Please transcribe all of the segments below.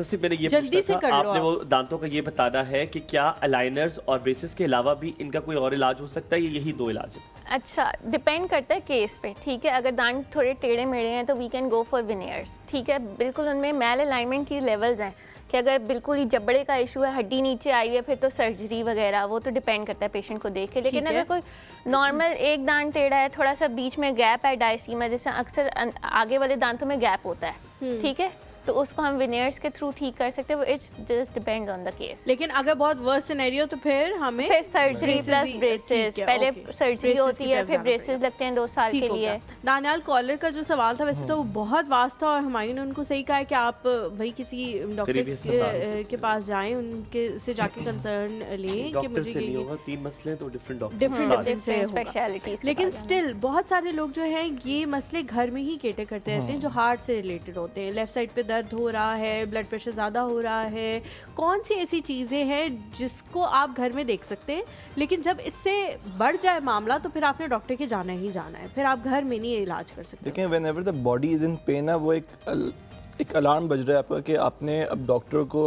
सिर्फ मैंने ये जल्दी से पूछना कर था, लो आपने आप। वो दांतों का ये बताना है कि क्या अलाइनर्स और ब्रेसेस के अलावा भी इनका कोई और इलाज हो सकता है या यही 2 इलाज है? अच्छा, डिपेंड करता है केस पे, ठीक है। अगर दांत थोड़े टेढ़े मेढ़े हैं तो we can go for veneers, ठीक है। बिल्कुल उनमें मैल अलाइनमेंट की लेवल्स हैं कि अगर बिल्कुल ही जबड़े का इशू है, हड्डी नीचे आई है, फिर तो सर्जरी वगैरह, वो तो डिपेंड करता है पेशेंट को देख के। लेकिन ठीक है। अगर कोई नॉर्मल एक दांत टेढ़ा है, थोड़ा सा बीच में गैप है, डायसीमा, जैसे अक्सर आगे वाले दांतों में गैप होता है, ठीक है, तो उसको हम विनियर्स के थ्रू ठीक कर सकते हैं। It's just depends on the case. लेकिन अगर बहुत वर्स्ट सिनेरियो तो फिर हमें फिर सर्जरी braces प्लस ही- ब्रेसेस, ठीक है, पहले okay. सर्जरी Braces होती की है, तरफ फिर जाना ब्रेसेस पड़ेगा। लगते हैं 2 साल ठीक के हो लिए। गया। दानियाल, कॉलर का जो सवाल था वैसे तो वो बहुत वास्ट था और हुमायूं ने उनको सही कहा है कि आप भाई किसी डॉक्टर करीबी अस्पताल के पास जाएं, उनके से जाके कंसर्न लें कि डॉक्टर मुझे से नहीं ये होगा, 3 मसले हैं तो डिफरेंट डॉक्टर डिफरेंट बता दें। डिफरेंट से होगा। स्पेशलिटीज। लेकिन स्टिल बहुत सारे लोग जो हैं ये मसले घर में ही केटर करते रहते हैं जो हार्ट से रिलेटेड होते हैं। लेफ्ट साइड पे दर्द हो रहा है, ब्लड प्रेशर ज़्यादा हो रहा है, कौन सी ऐसी चीज़ें हैं जिसको आप घर में देख सकते हैं, लेकिन जब इससे बढ़ जाए मामला तो फिर आपने डॉक्टर के जाना ही जाना है, फिर आप घर में नहीं इलाज कर सकते। देखें, when ever the body is in pen है, वो एक अलार्म बज रहा है आपका कि आपने अब डॉक्टर को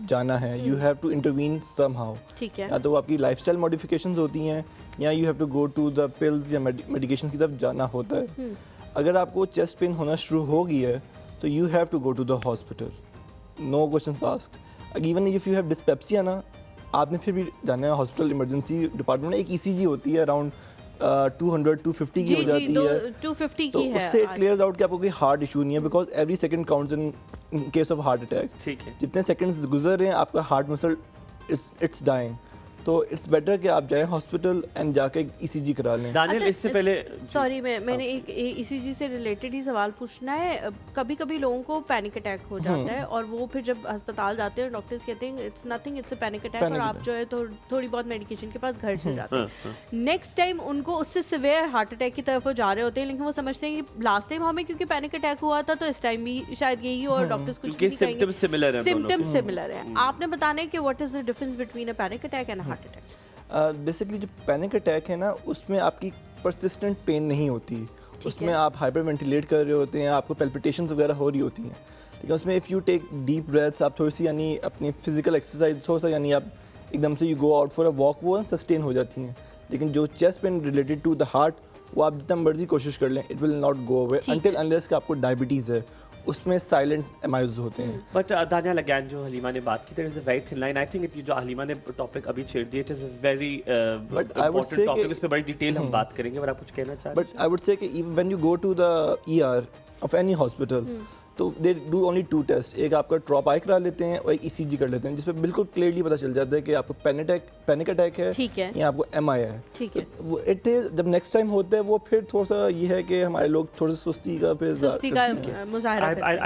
जाना है। You have to intervene somehow. ठीक है। या तो वो आपकी लाइफस्टाइल मॉडिफिकेशंस होती हैं या you have to go to the pills या मेडिकेशन की तरफ जाना होता है। अगर आपको चेस्ट पेन होना शुरू हो गई है तो you have to go to the hospital, no questions asked. Even if you have dyspepsia ना, आपने फिर भी जाना है हॉस्पिटल इमरजेंसी डिपार्टमेंट में। एक ईसीजी होती है अराउंड 200-250 की हो जाती है, 250 तो की है उससे आज। क्लियर आउट कि आपको कोई हार्ट इशू नहीं है, because every second counts in case of heart attack. ठीक है। जितने सेकंड्स गुजर रहे हैं आपका हार्ट मसल इट्स डाइंग, तो इट्स बेटर कि आप जाएं हॉस्पिटल एंड जाके ईसीजी करा लें। दानियल, अच्छा, इससे पहले सॉरी मैंने एक ईसीजी से रिलेटेड ही सवाल पूछना है। कभी कभी लोगों को पैनिक अटैक हो जाता है और वो फिर जब अस्पताल जाते हैं डॉक्टर्स कहते हैं it's nothing, it's a panic attack, और आप जो है तो थोड़ी बहुत मेडिकेशन के पास घर चले जाते हैं। नेक्स्ट टाइम उनको उससे सिवियर हार्ट अटैक की तरफ वो जा रहे होते हैं, लेकिन वो समझते हैं कि लास्ट टाइम हमें क्योंकि पैनिक अटैक हुआ था तो इस टाइम भी शायद यही हो, और डॉक्टर्स कुछ क्योंकि भी नहीं सिम्टम्स सिमिलर हैं दोनों। सिम्टम्स सिमिलर है। आपने बताना है कि what is the difference between a panic attack and heart attack. Basically जो पैनिक अटैक है ना, उसमें आपकी परसिस्टेंट पेन नहीं होती, उसमें आप हाइपर वेंटिलेट कर रहे होते हैं, आपको पेल्पिटेशंस वगैरह हो रही होती हैं। लेकिन उसमें if you take deep breaths, आप थोड़ी सी यानी अपनी फिजिकल एक्सरसाइज थोड़ा सा यानी आप एकदम से you go out for a walk, वो सस्टेन हो जाती हैं। लेकिन जो chest pain related to the heart, वो आप जितना मर्जी कोशिश कर लें, it will not go away until unless कि आपको डायबिटीज़ है, उसमें साइलेंट एमाइज होते हैं। बट दानियल, अगेन जो हलीमा ने बात की, there is a very thin line. I think जो हलीमा ने टॉपिक अभी छेड़ दिया, it is a very important topic, इस पे बड़ी डिटेल हम बात करेंगे। अगर आप कुछ कहना चाह रहे बट आई वुड से कि even when you go to the ER of any hospital, तो दे डू ओनली 2 टेस्ट। एक आपका ड्रॉप आई करा लेते हैं और एक ECG कर लेते हैं, जिसमें बिल्कुल क्लियरली पता चल जाता है कि आपको पैनिक अटैक है, ठीक है, या आपको MI है। ठीक है। तो वो इट इज जब नेक्स्ट टाइम होता है वो फिर थोड़ा सा ये है कि हमारे लोग थोड़ा सा सुस्ती का फिर सुस्ती का मुजाहरा करते हैं। हैं।